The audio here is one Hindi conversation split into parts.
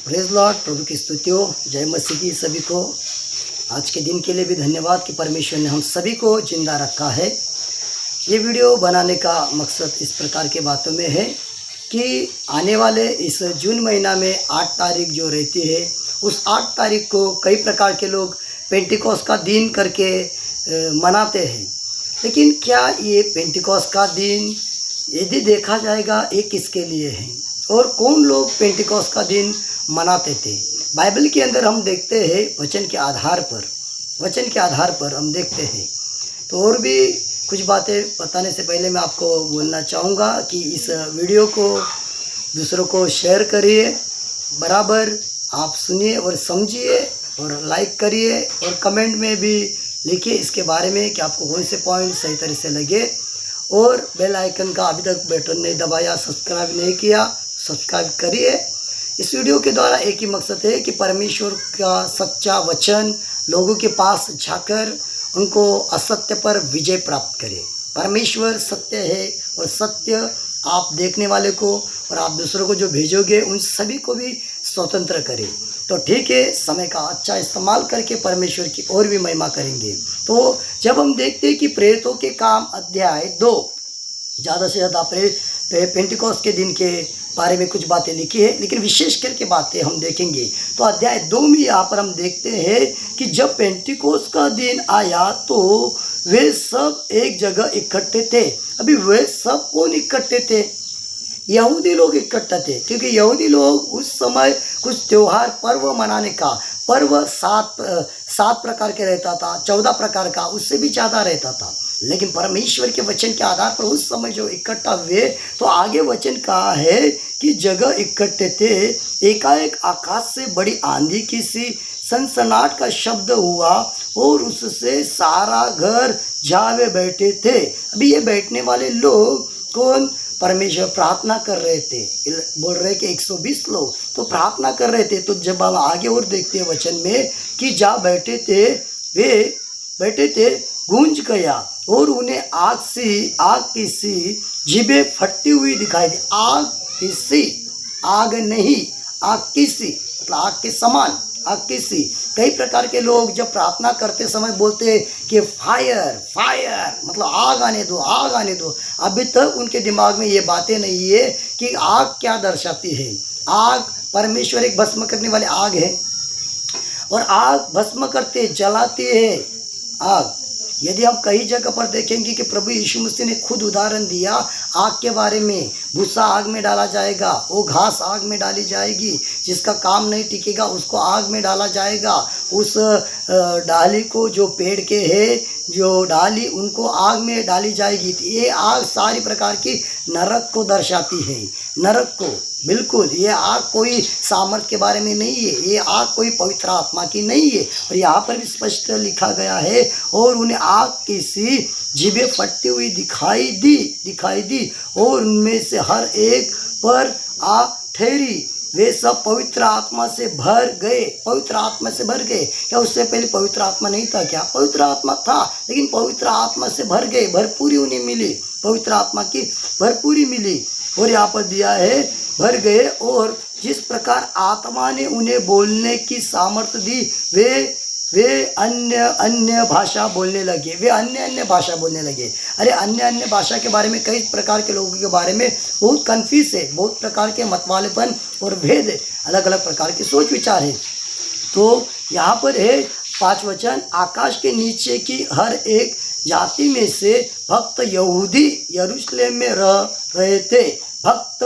प्रेज लॉर्ड, प्रभु की स्तुति हो। जय मसीह की सभी को। आज के दिन के लिए भी धन्यवाद कि परमेश्वर ने हम सभी को जिंदा रखा है। ये वीडियो बनाने का मकसद इस प्रकार के बातों में है कि आने वाले इस जून महीना में 8 तारीख जो रहती है, उस 8 तारीख को कई प्रकार के लोग पेंटिकॉस्ट का दिन करके मनाते हैं। लेकिन क्या ये पेंटिकॉस्ट का दिन यदि देखा जाएगा ये किसके लिए है और कौन लोग पेंटिकॉस्ट का दिन मनाते थे? बाइबल के अंदर हम देखते हैं वचन के आधार पर हम देखते हैं। तो और भी कुछ बातें बताने से पहले मैं आपको बोलना चाहूँगा कि इस वीडियो को दूसरों को शेयर करिए, बराबर आप सुनिए और समझिए और लाइक करिए और कमेंट में भी लिखिए इसके बारे में कि आपको कौन से पॉइंट सही तरह से लगे। और बेल आइकन का अभी तक बटन नहीं दबाया, सब्सक्राइब नहीं किया, सब्सक्राइब करिए। इस वीडियो के द्वारा एक ही मकसद है कि परमेश्वर का सच्चा वचन लोगों के पास जाकर उनको असत्य पर विजय प्राप्त करे। परमेश्वर सत्य है और सत्य आप देखने वाले को और आप दूसरों को जो भेजोगे उन सभी को भी स्वतंत्र करे। तो ठीक है, समय का अच्छा इस्तेमाल करके परमेश्वर की और भी महिमा करेंगे। तो जब हम देखते हैं कि प्रेरितों के काम अध्याय 2 ज़्यादा से ज़्यादा पेंटिकॉस्ट के दिन के बारे में कुछ बातें लिखी है, लेकिन विशेष करके बातें हम देखेंगे। तो अध्याय 2 में यहाँ पर हम देखते हैं कि जब पेंटिकॉस्ट का दिन आया तो वे सब एक जगह इकट्ठे थे। अभी वे सब कौन इकट्ठे थे? यहूदी लोग इकट्ठे थे, क्योंकि यहूदी लोग उस समय कुछ त्यौहार पर्व मनाने का पर्व 7 प्रकार के रहता था, 14 प्रकार का, उससे भी ज़्यादा रहता था। लेकिन परमेश्वर के वचन के आधार पर उस समय जो इकट्ठा हुए, तो आगे वचन कहा है कि जगह इकट्ठे थे, एकाएक आकाश से बड़ी आंधी की सी सनसनाहट का शब्द हुआ और उससे सारा घर जावे बैठे थे। अभी ये बैठने वाले लोग कौन? परमेश्वर प्रार्थना कर रहे थे। बोल रहे कि 120 लोग तो प्रार्थना कर रहे थे। तो जब हम आगे और देखते हैं वचन में कि जा बैठे थे, वे बैठे थे, गूंज गया और उन्हें आग की सी जीभें फटती हुई दिखाई दी। आग की सी, आग नहीं, आग की सी मतलब आग के समान, आग की सी। कई प्रकार के लोग जब प्रार्थना करते समय बोलते हैं कि फायर फायर मतलब आग आने दो, आग आने दो। अभी तक उनके दिमाग में ये बातें नहीं है कि आग क्या दर्शाती है। आग, परमेश्वर एक भस्म करने वाले आग है और आग भस्म करते जलाती है आग। यदि हम कई जगह पर देखेंगे कि प्रभु यीशु मसीह ने खुद उदाहरण दिया आग के बारे में। भूसा आग में डाला जाएगा, वो घास आग में डाली जाएगी, जिसका काम नहीं टिकेगा उसको आग में डाला जाएगा। उस डाली को, जो पेड़ के है जो डाली, उनको आग में डाली जाएगी। ये आग सारी प्रकार की नरक को दर्शाती है, नरक को। बिल्कुल, ये आग कोई सामर्थ के बारे में नहीं है, ये आग कोई पवित्र आत्मा की नहीं है। और यहाँ पर भी स्पष्ट लिखा गया है और उन्हें आग की सी जीभें फटती हुई दिखाई दी और उनमें से हर एक पर आ ठहरी। वे सब पवित्र आत्मा से भर गए। पवित्र आत्मा से भर गए। क्या उससे पहले पवित्र आत्मा नहीं था? क्या पवित्र आत्मा था, लेकिन पवित्र आत्मा से भर गए, भरपूरी उन्हें मिली, पवित्र आत्मा की भरपूरी मिली। और यहाँ पर दिया है भर गए और जिस प्रकार आत्मा ने उन्हें बोलने की सामर्थ्य दी, वे अन्य भाषा बोलने लगे। वे अन्य भाषा बोलने लगे। अरे अन्य भाषा के बारे में कई प्रकार के लोगों के बारे में बहुत कन्फ्यूज है, बहुत प्रकार के मतवालेपन और भेद है, अलग अलग प्रकार के सोच विचार है। तो यहाँ पर है 5 वचन, आकाश के नीचे की हर एक जाति में से भक्त यहूदी यरूशलेम में रह रहे थे। भक्त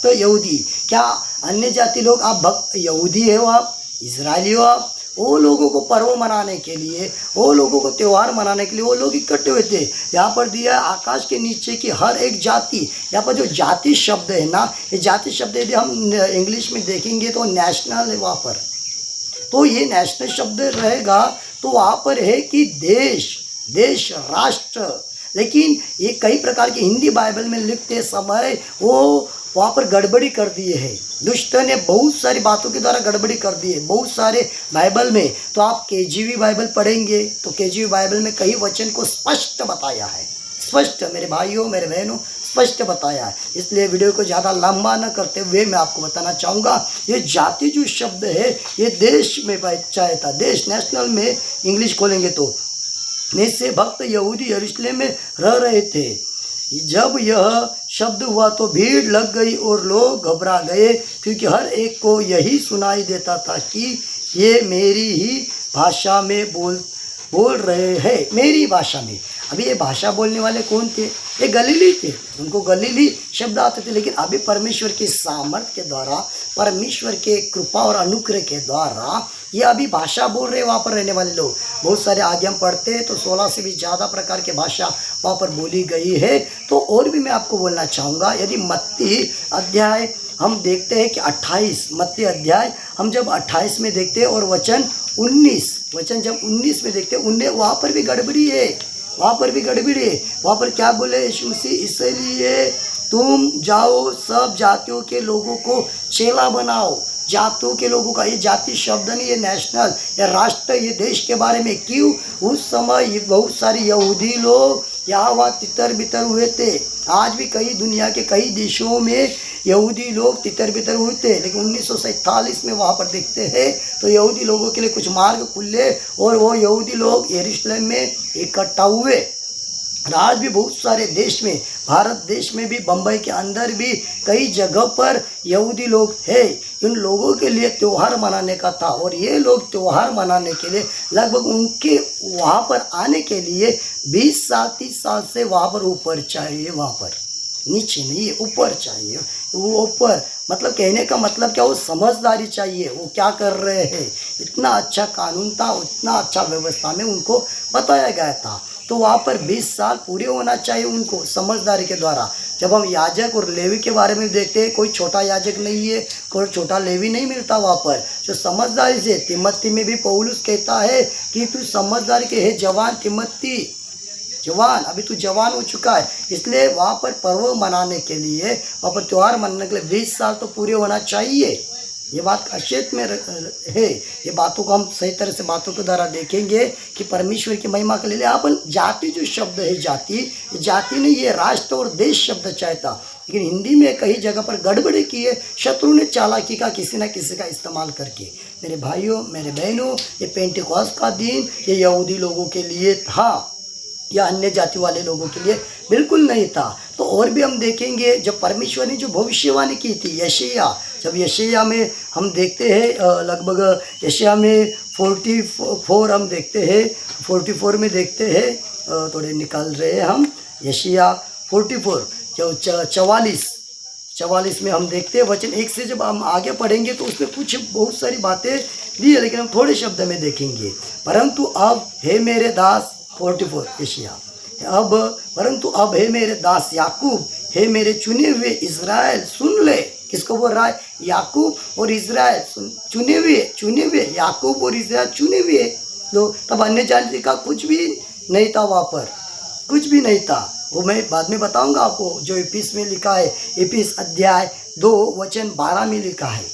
यहूदी। क्या अन्य जाति लोग? आप भक्त यहूदी है हो, आप इजरायली हो। आप वो लोगों को पर्व मनाने के लिए, वो लोगों को त्यौहार मनाने के लिए वो लोग इकट्ठे हुए थे। यहाँ पर दिया आकाश के नीचे की हर एक जाति। यहाँ पर जो जाति शब्द है ना, ये जाति शब्द यदि हम इंग्लिश में देखेंगे तो नेशनल है वहाँ पर। तो ये नेशनल शब्द रहेगा तो वहाँ पर है कि देश, राष्ट्र। लेकिन ये कई प्रकार के हिंदी बाइबल में लिखते समय वो वहाँ पर गड़बड़ी कर दिए है। दुष्ट ने बहुत सारी बातों के द्वारा गड़बड़ी कर दी है, बहुत सारे बाइबल में। तो आप केजीवी बाइबल पढ़ेंगे तो केजीवी बाइबल में कई वचन को स्पष्ट बताया है। स्पष्ट, मेरे भाइयों मेरे बहनों, स्पष्ट बताया है। इसलिए वीडियो को ज़्यादा लंबा न करते हुए मैं आपको बताना चाहूँगा, ये जाति जो शब्द है ये देश में चाहे था, देश नेशनल में इंग्लिश खोलेंगे तो निश्चय भक्त यहूदी यरूशलेम में रह रहे थे। जब यह शब्द हुआ तो भीड़ लग गई और लोग घबरा गए, क्योंकि हर एक को यही सुनाई देता था कि ये मेरी ही भाषा में बोल रहे हैं, मेरी भाषा में। अभी ये भाषा बोलने वाले कौन थे? ये गलीली थे, उनको गलीली शब्द आते थे। लेकिन अभी परमेश्वर के सामर्थ्य के द्वारा, परमेश्वर के कृपा और अनुग्रह के द्वारा ये अभी भाषा बोल रहे वहाँ पर रहने वाले लोग। बहुत सारे आगे हम पढ़ते हैं तो 16 से भी ज़्यादा प्रकार के भाषा वहाँ पर बोली गई है। तो और भी मैं आपको बोलना चाहूँगा, यदि मत्ती अध्याय हम देखते हैं कि 28, मत्ती अध्याय हम जब 28 में देखते हैं और वचन 19 जब 19 में देखते हैं, उनने वहाँ पर भी गड़बड़ी है, वहाँ पर भी गड़बड़ी है। वहाँ पर क्या बोले यीशु मसीह? इसलिए तुम जाओ सब जातियों के लोगों को चेला बनाओ। जातियों के लोगों का, ये जाति शब्द नहीं, ये नेशनल, ये राष्ट्र, ये देश के बारे में। क्यों? उस समय बहुत सारे यहूदी लोग यहाँ वहाँ तितर बितर हुए थे। आज भी कई दुनिया के कई देशों में यहूदी लोग तितर बितर हुए थे। लेकिन 1947 में वहाँ पर देखते हैं तो यहूदी लोगों के लिए कुछ मार्ग खुले और वो यहूदी लोग यरूशलेम में इकट्ठा हुए। आज भी बहुत सारे देश में, भारत देश में भी, बम्बई के अंदर भी कई जगह पर यहूदी लोग हैं। इन लोगों के लिए त्यौहार मनाने का था और ये लोग त्यौहार मनाने के लिए लगभग उनके वहाँ पर आने के लिए 20 साल 30 साल से वहाँ पर ऊपर चाहिए, वहाँ पर नीचे नहीं है, ऊपर चाहिए। वो ऊपर मतलब कहने का मतलब क्या, वो समझदारी चाहिए, वो क्या कर रहे हैं। इतना अच्छा कानून था, उतना अच्छा व्यवस्था में उनको बताया गया था। तो वहाँ पर 20 साल पूरे होना चाहिए उनको समझदारी के द्वारा। जब हम याजक और लेवी के बारे में देखते हैं, कोई छोटा याजक नहीं है, कोई छोटा लेवी नहीं मिलता वहाँ पर। जो समझदारी से, तिमोथी में भी पौलुस कहता है कि तू समझदारी के है जवान तिमोथी, जवान, अभी तू जवान हो चुका है। इसलिए वहाँ पर पर्व मनाने के लिए, वहाँ पर त्यौहार मनाने के लिए 20 साल तो पूरे होना चाहिए। ये बात खासियत में है। ये बातों को हम सही तरह से बातों के द्वारा देखेंगे कि परमेश्वर की महिमा के लिए। अपन जाति जो शब्द है, जाति नहीं, ये राष्ट्र और देश शब्द चाहता। लेकिन हिंदी में कई जगह पर गड़बड़ी की है, शत्रु ने चालाकी का किसी न किसी का इस्तेमाल करके। मेरे भाइयों, मेरे बहनों, ये पेंटिकॉस्ट का दिन ये यहूदी लोगों के लिए था या अन्य जाति वाले लोगों के लिए बिल्कुल नहीं था। तो और भी हम देखेंगे, जब परमेश्वर ने जो भविष्यवाणी की थी यशायाह, जब यशायाह में हम देखते हैं, लगभग यशायाह में 44 हम देखते हैं, 44 में देखते हैं, थोड़े निकाल रहे हैं हम, यशायाह 44 जो 44 में हम देखते हैं वचन 1 से। जब हम आगे पढ़ेंगे तो उसमें कुछ बहुत सारी बातें दी है, लेकिन हम थोड़े शब्द में देखेंगे। परंतु अब हे मेरे दास, 44 यशायाह, परंतु अब हे मेरे दास याकूब, हे मेरे चुने हुए इज़राइल, सुन ले। किसको बोल रहा है? याकूब और इज़राइल, चुने हुए याकूब और इज़राइल चुने हुए लोग। तब अन्य जाति का कुछ भी नहीं था वहाँ पर, कुछ भी नहीं था। वो मैं बाद में बताऊंगा आपको, जो इफिस में लिखा है, इफिस अध्याय 2 वचन 12 में लिखा है,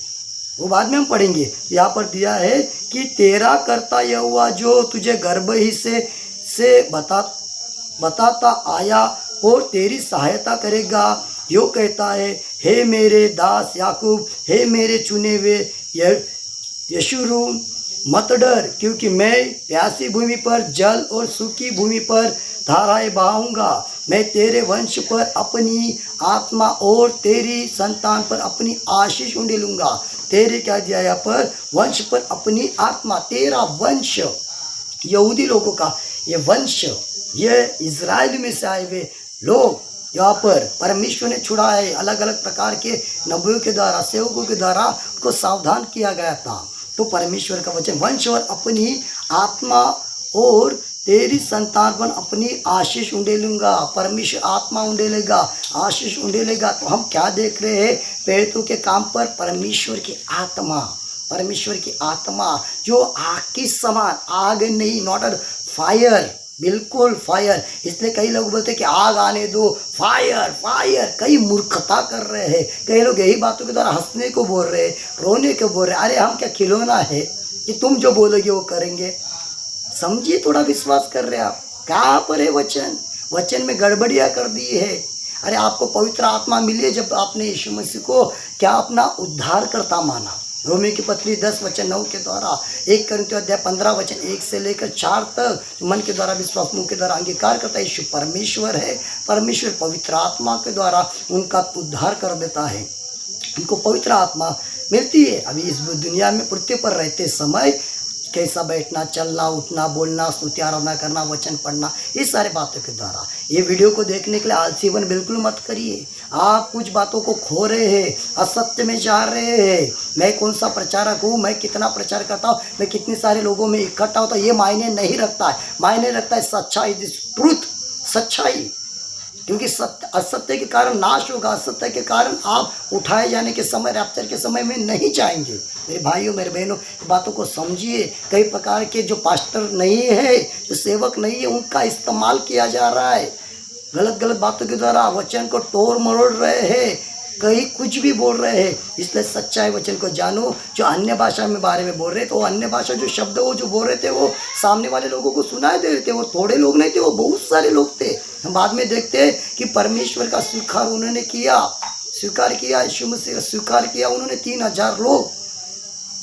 वो बाद में हम पढ़ेंगे। यहाँ पर दिया है कि तेरा कर्ता यहोवा जो तुझे गर्भ ही से बताता आया और तेरी सहायता करेगा, यो कहता है, हे मेरे दास याकूब, हे मेरे चुने हुए यशूरून, मत डर, क्योंकि मैं प्यासी भूमि पर जल और सूखी भूमि पर धाराएं बहाऊंगा। मैं तेरे वंश पर अपनी आत्मा और तेरी संतान पर अपनी आशीष उंडेलूंगा। तेरे क्या दिया यहाँ पर? वंश पर अपनी आत्मा। तेरा वंश, यहूदी लोगों का ये वंश, ये इज़राइल में से आए हुए लोग यहाँ पर परमेश्वर ने छुड़ा है। अलग अलग प्रकार के नबियों के द्वारा, सेवकों के द्वारा उनको सावधान किया गया था। तो परमेश्वर का वचन, वंश और अपनी आत्मा और तेरी संतान पर अपनी आशीष उंडेलूंगा। परमेश्वर आत्मा उंडेलेगा, आशीष उंडेलेगा। तो हम क्या देख रहे हैं? प्रेरितों के काम पर परमेश्वर की आत्मा, परमेश्वर की आत्मा जो आग की समान, आग नहीं, नॉट अ फायर, बिल्कुल फायर। इसलिए कई लोग बोलते हैं कि आग आने दो, फायर फायर। कई मूर्खता कर रहे हैं। कई लोग यही बातों के द्वारा हंसने को बोल रहे हैं, रोने को बोल रहे हैं। अरे हम क्या खिलौना है कि तुम जो बोलोगे वो करेंगे? समझिए, थोड़ा विश्वास कर रहे हैं आप। कहाँ पर है वचन? वचन में गड़बड़ियाँ कर दी है। अरे आपको पवित्र आत्मा मिली है जब आपने यीशु मसीह को क्या अपना उद्धारकर्ता माना। रोमी की पत्री 10:9 के द्वारा, 1 कोरिन्थियों अध्याय 15:1 से लेकर 4 तक, मन के द्वारा विश्वास, मुंह के द्वारा अंगीकार करता है यीशु परमेश्वर है। परमेश्वर पवित्र आत्मा के द्वारा उनका उद्धार कर देता है, उनको पवित्र आत्मा मिलती है। अभी इस दुनिया में पृथ्वी पर रहते समय कैसा बैठना, चलना, उठना, बोलना, स्तुति आराधना करना, वचन पढ़ना, इस सारे बातों के द्वारा। ये वीडियो को देखने के लिए आलसीपन बिल्कुल मत करिए। आप कुछ बातों को खो रहे हैं, असत्य में जा रहे हैं। मैं कौन सा प्रचारक हूँ, मैं कितना प्रचार करता हूँ, मैं कितने सारे लोगों में इकट्ठा होता हूँ, ये मायने नहीं रखता है। मायने रखता है सच्चाई, ट्रूथ, सच्चाई। क्योंकि सत्य असत्य के कारण नाश होगा, असत्य के कारण आप उठाए जाने के समय, रैप्चर के समय में नहीं जाएंगे। मेरे भाइयों, मेरे बहनों, बातों को समझिए। कई प्रकार के जो पास्टर नहीं है, जो सेवक नहीं है, उनका इस्तेमाल किया जा रहा है। गलत गलत बातों के द्वारा वचन को तोड़ मरोड़ रहे हैं, कहीं कुछ भी बोल रहे हैं। इसलिए सच्चाई वचन को जानो। जो अन्य भाषा में बारे में बोल रहे थे, वो अन्य भाषा जो शब्द वो जो बोल रहे थे, वो सामने वाले लोगों को सुनाई दे रहे थे। वो थोड़े लोग नहीं थे, वो बहुत सारे लोग थे। हम बाद में देखते हैं कि परमेश्वर का स्वीकार उन्होंने किया, स्वीकार किया, यीशु मसीह का स्वीकार किया उन्होंने। 3000 लोग,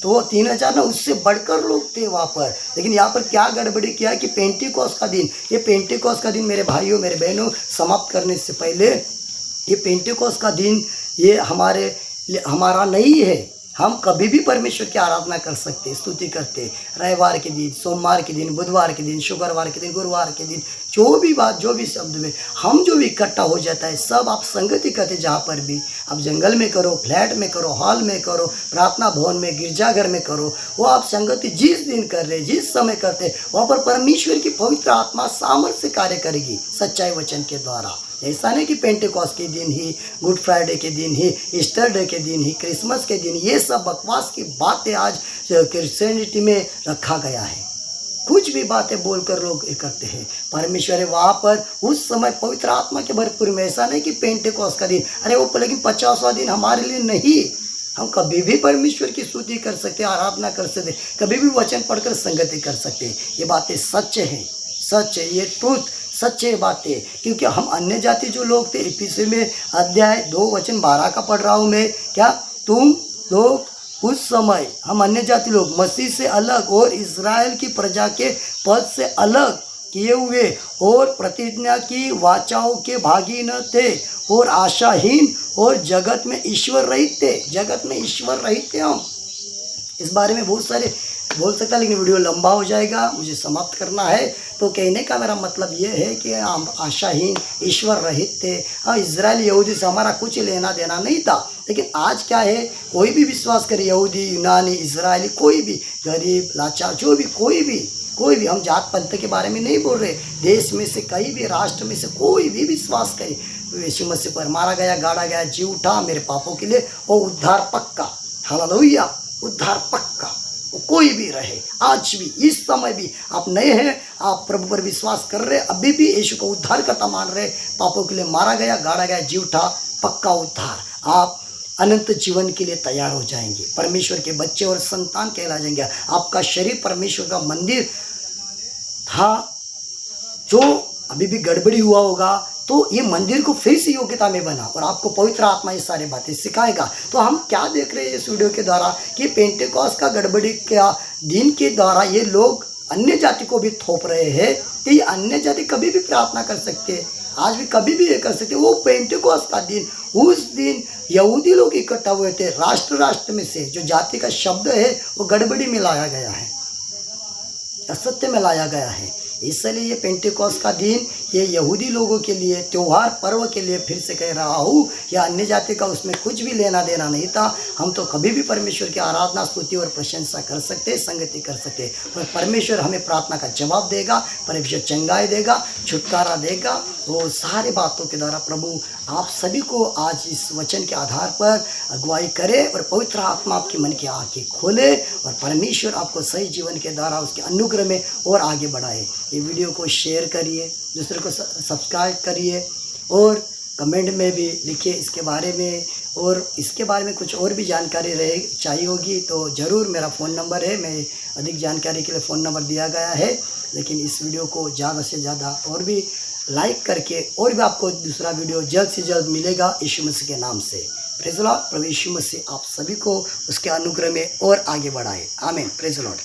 तो 3000 ना, उससे बढ़कर लोग थे वहाँ पर। लेकिन यहाँ पर क्या गड़बड़ी किया कि पेंटिकोस का दिन, ये पेंटिकोस का दिन मेरे भाइयों, मेरे बहनों, समाप्त करने से पहले, ये पेंटिकोस का दिन ये हमारा नहीं है। हम कभी भी परमेश्वर की आराधना कर सकते, स्तुति करते। रविवार के दिन, सोमवार के दिन, बुधवार के दिन, शुक्रवार के दिन, गुरुवार के दिन, जो भी बात, जो भी शब्द में हम जो भी इकट्ठा हो जाता है, सब आप संगति करते। जहाँ पर भी आप जंगल में करो, फ्लैट में करो, हॉल में करो, प्रार्थना भवन में, गिरजाघर में करो, वो आप संगति जिस दिन कर रहे, जिस समय करते, वहाँ पर परमेश्वर की पवित्र आत्मा सामर्थ्य कार्य करेगी सच्चाई वचन के द्वारा। ऐसा नहीं कि पेंटेकॉस्ट के दिन ही, गुड फ्राइडे के दिन ही, ईस्टर डे के दिन ही, क्रिसमस के दिन, ये सब बकवास की बातें आज क्रिश्चियनिटी में रखा गया है। कुछ भी बातें बोलकर लोग ये करते हैं। परमेश्वर है वहाँ पर उस समय पवित्र आत्मा के भरपूर में। ऐसा नहीं कि पेंटेकॉस्ट का दिन, अरे वो लेकिन 50वां दिन हमारे लिए नहीं। हम कभी भी परमेश्वर की स्तुति कर सकते, आराधना कर सकते, कभी भी वचन पढ़कर संगति कर सकते। ये बातें सच हैं, सच है, ये ट्रूथ सच्चे बातें। क्योंकि हम अन्य जाति जो लोग थे, इफिसी में अध्याय 2:12 का पढ़ रहा हूँ मैं, क्या तुम लोग उस समय, हम अन्य जाति लोग मसीह से अलग और इज़राइल की प्रजा के पद से अलग किए हुए और प्रतिज्ञा की वाचाओं के भागी न थे और आशाहीन और जगत में ईश्वर रहित थे। जगत में ईश्वर रहित थे हम। इस बारे में बहुत सारे बोल सकता है, लेकिन वीडियो लंबा हो जाएगा, मुझे समाप्त करना है। तो कहने का मेरा मतलब ये है कि हम आशाहीन, ईश्वर रहित थे। हाँ, इजराइल यहूदी से हमारा कुछ लेना देना नहीं था। लेकिन आज क्या है, कोई भी विश्वास करे, यहूदी, यूनानी, इजरायली, कोई भी गरीब, लाचार, जो भी, कोई भी, हम जात पंथ के बारे में नहीं बोल रहे। देश में से, कहीं भी राष्ट्र में से कोई भी विश्वास करे, यीशु मसीह पर मारा गया, गाड़ा गया, जी उठा मेरे पापों के लिए, वो उद्धार पक्का। हालेलुया, उद्धार पक्का। कोई भी रहे, आज भी, इस समय भी आप नए हैं, आप प्रभु पर विश्वास कर रहे, अभी भी यीशु को उद्धार करता मान रहे, पापों के लिए मारा गया, गाड़ा गया, जी उठा, पक्का उद्धार, आप अनंत जीवन के लिए तैयार हो जाएंगे, परमेश्वर के बच्चे और संतान कहला जाएंगे। आपका शरीर परमेश्वर का मंदिर था, जो अभी भी गड़बड़ी हुआ होगा, तो ये मंदिर को फिर से योग्यता में बना और आपको पवित्र आत्मा ये सारी बातें सिखाएगा। तो हम क्या देख रहे हैं इस वीडियो के द्वारा कि पेंटेकॉस्ट का गड़बड़ी का दिन के द्वारा ये लोग अन्य जाति को भी थोप रहे हैं कि ये अन्य जाति कभी भी प्रार्थना कर सकते हैं, आज भी कभी भी ये कर सकते। वो पेंटेकॉस्ट का दिन, उस दिन यहूदी लोग इकट्ठा हुए थे, राष्ट्र में से जो जाति का शब्द है वो गड़बड़ी में लाया गया है, असत्य में लाया गया है। इसलिए ये पेंटेकॉस्ट का दिन ये यहूदी लोगों के लिए त्यौहार, पर्व के लिए फिर से कह रहा हूँ, या अन्य जाति का उसमें कुछ भी लेना देना नहीं था। हम तो कभी भी परमेश्वर की आराधना, स्तुति और प्रशंसा कर सकते, संगति कर सकते, और परमेश्वर हमें प्रार्थना का जवाब देगा, परमेश्वर चंगाई देगा, छुटकारा देगा। वो सारे बातों के द्वारा प्रभु आप सभी को आज इस वचन के आधार पर अगुवाई करे और पवित्र आत्मा आपकी मन की आँखें खोले और परमेश्वर आपको सही जीवन के द्वारा उसके अनुग्रह में और आगे बढ़ाए। ये वीडियो को शेयर करिए, दूसरे को सब्सक्राइब करिए और कमेंट में भी लिखिए इसके बारे में, और इसके बारे में कुछ और भी जानकारी रहे चाहिए होगी तो ज़रूर मेरा फ़ोन नंबर है, मैं अधिक जानकारी के लिए फ़ोन नंबर दिया गया है। लेकिन इस वीडियो को ज़्यादा से ज़्यादा और भी लाइक करके, और भी आपको दूसरा वीडियो जल्द से जल्द मिलेगा यीशु मसीह के नाम से। Praise the Lord. प्रभु यीशु मसीह आप सभी को उसके अनुग्रह में और आगे बढ़ाए। आमीन। Praise the Lord.